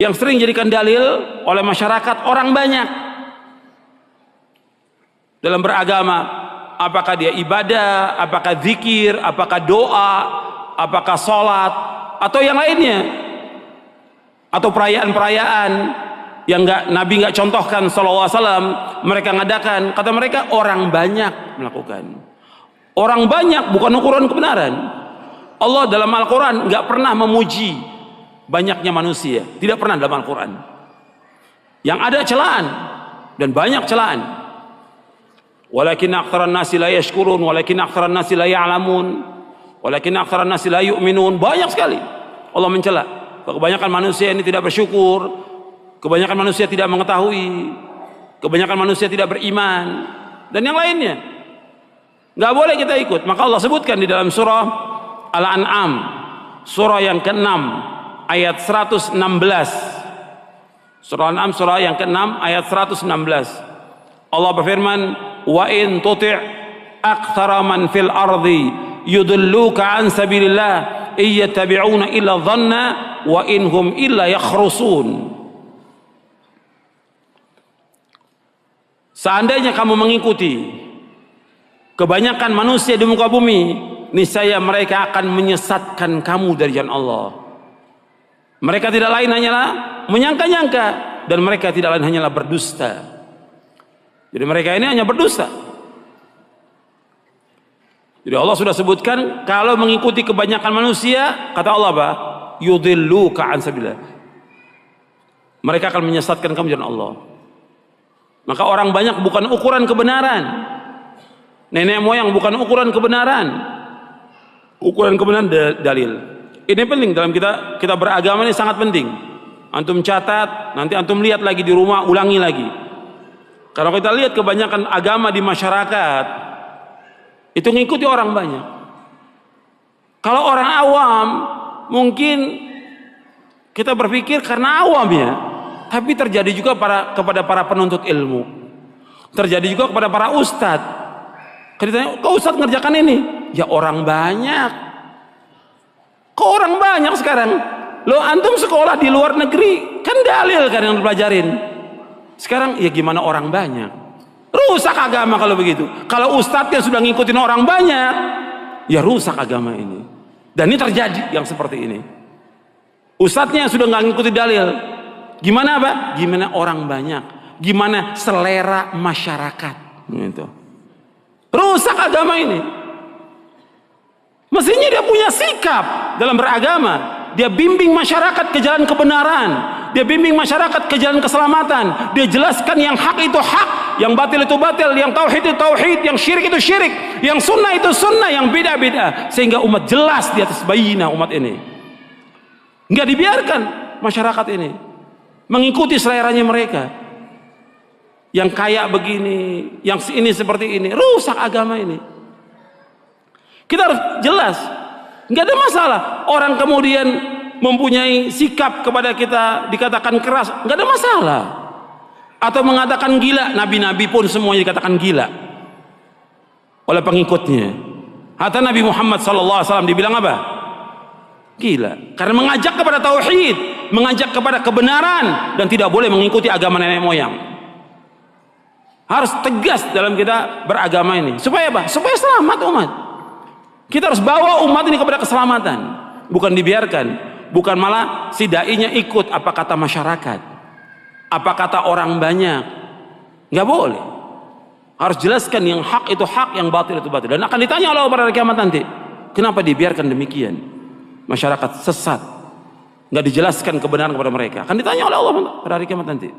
yang sering dijadikan dalil oleh masyarakat orang banyak dalam beragama, apakah dia ibadah, apakah zikir, apakah doa, apakah sholat, atau yang lainnya, atau perayaan-perayaan yang Nabi nggak contohkan sallallahu alaihi wasallam, mereka ngadakan. Kata mereka orang banyak melakukan. Orang banyak bukan ukuran kebenaran. Allah dalam Al-Quran nggak pernah memuji banyaknya manusia, tidak pernah dalam Al-Quran. Yang ada celaan dan banyak celaan. Walakin aktsaran nasi la yashkurun, walakin aktsaran nasi la ya'lamun, walakin aktsaran nasi la yu'minun. Banyak sekali Allah mencela. Kebanyakan manusia ini tidak bersyukur, kebanyakan manusia tidak mengetahui, kebanyakan manusia tidak beriman, dan yang lainnya. Nggak boleh kita ikut. Maka Allah sebutkan di dalam surah Al-An'am, surah yang ke-6 ayat 116. Surah Al-An'am surah yang ke-6 ayat 116. Allah berfirman, wa in tuti' aktsara man fil ardi yudilluka an sabilillah iyattabi'una illa dhanna wa inhum illa yakhrusun. Seandainya kamu mengikuti kebanyakan manusia di muka bumi, niscaya mereka akan menyesatkan kamu dari jalan Allah. Mereka tidak lain hanyalah menyangka-nyangka, dan mereka tidak lain hanyalah berdusta. Jadi mereka ini hanya berdusta. Jadi Allah sudah sebutkan, kalau mengikuti kebanyakan manusia, kata Allah apa? Yudilluka an sabilillah. Mereka akan menyesatkan kamu jalan Allah. Maka orang banyak bukan ukuran kebenaran. Nenek moyang bukan ukuran kebenaran. Ukuran kebenaran dalil. Ini penting dalam kita beragama, ini sangat penting. Antum catat, nanti antum lihat lagi di rumah, ulangi lagi. Kalau kita lihat kebanyakan agama di masyarakat itu ngikuti orang banyak. Kalau orang awam mungkin kita berpikir karena awam ya, tapi terjadi juga kepada para penuntut ilmu, terjadi juga kepada para ustadz. Kita tanya, kok ustadz ngerjakan ini? Ya orang banyak. Kok orang banyak sekarang? Lo antum sekolah di luar negeri kan dalil kan yang dipelajarin. Sekarang ya gimana orang banyak? Rusak agama kalau begitu. Kalau ustadznya sudah ngikutin orang banyak, ya rusak agama ini. Dan ini terjadi yang seperti ini. Ustadznya sudah nggak ngikutin dalil. Gimana apa? Gimana orang banyak? Gimana selera masyarakat? Gitu. Rusak agama ini. Mestinya dia punya sikap dalam beragama. Dia bimbing masyarakat ke jalan kebenaran, dia bimbing masyarakat ke jalan keselamatan, dia jelaskan yang hak itu hak, yang batil itu batil, yang tauhid itu tauhid, yang syirik itu syirik, yang sunnah itu sunnah, yang bid'ah bid'ah, sehingga umat jelas di atas bayinah umat ini. Nggak dibiarkan masyarakat ini mengikuti seleranya mereka, yang kaya begini, yang ini seperti ini, rusak agama ini. Kita harus jelas. Nggak ada masalah orang kemudian mempunyai sikap kepada kita dikatakan keras, nggak ada masalah. Atau mengatakan gila, nabi-nabi pun semuanya dikatakan gila oleh pengikutnya. Hatta Nabi Muhammad SAW dibilang apa? Gila, karena mengajak kepada tauhid, mengajak kepada kebenaran, dan tidak boleh mengikuti agama nenek moyang. Harus tegas dalam kita beragama ini. Supaya apa? Supaya selamat umat. Kita harus bawa umat ini kepada keselamatan, bukan dibiarkan, bukan malah si dai-nya ikut apa kata masyarakat, apa kata orang banyak. Nggak boleh. Harus jelaskan yang hak itu hak, yang batil itu batil, dan akan ditanya oleh Allah pada hari kiamat nanti. Kenapa dibiarkan demikian? Masyarakat sesat, nggak dijelaskan kebenaran kepada mereka, akan ditanya oleh Allah pada hari kiamat nanti.